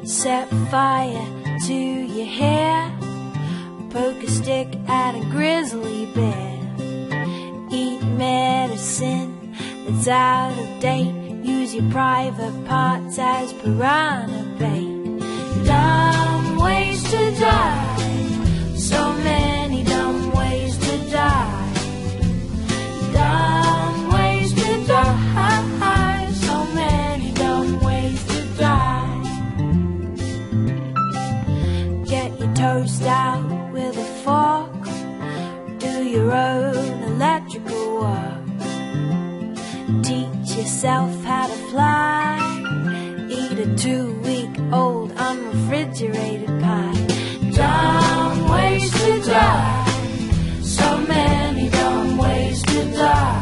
Set fire to your hair, poke a stick at a grizzly bear. Eat medicine that's out of date, use your private parts as piranha bait. Dumb ways to die, so many dumb ways to die. Dumb ways to die, so many dumb ways to die. Get your toast out with a fork, do your own electrical work. Teach yourself how to fly, eat a 2-week-old unrefrigerated pie. Dumb ways to die, so many dumb ways to die.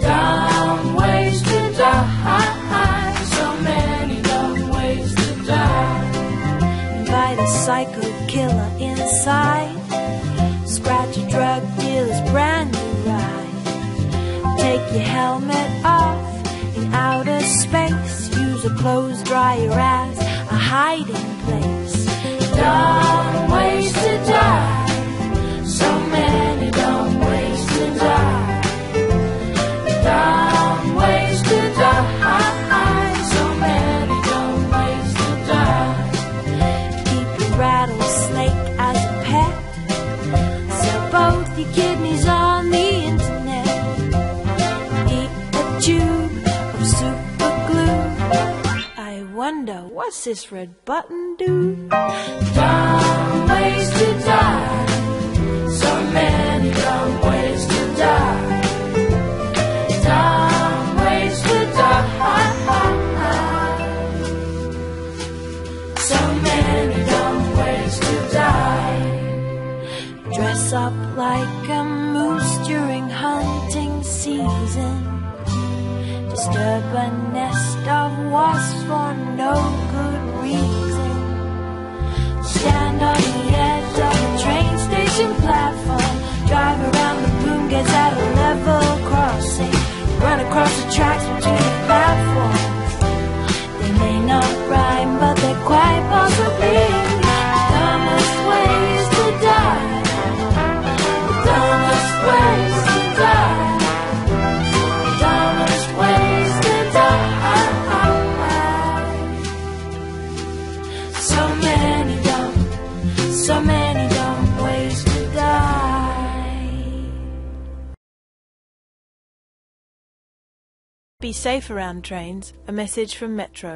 Dumb ways to die, so many dumb ways to die. Invite a psycho killer inside, scratch a drug dealer's brand new ride. Take your helmet off in outer space, use a clothes dryer as a hiding place. Dumb ways to die, so many dumb ways to die. Dumb ways to die, so many dumb ways to die. Keep your rattlesnake as a pet, sell both your kidneys on the internet. Eat a tube of super glue, I wonder what's this red button do? Dumb ways to die, so many dumb ways to die. Dumb ways to die, so many dumb ways to die. Dress up like a moose during hunting season, disturb a nest of wasps for no good reason. Stand on the edge of a train station platform, drive around the boom gates at a level crossing, run across the tracks between the platforms. They may not rhyme, but they're quite possibly the dumbest ways to die. The dumbest ways to die. The dumbest ways to die. So many dumb ways to die. Be safe around trains. A message from Metro.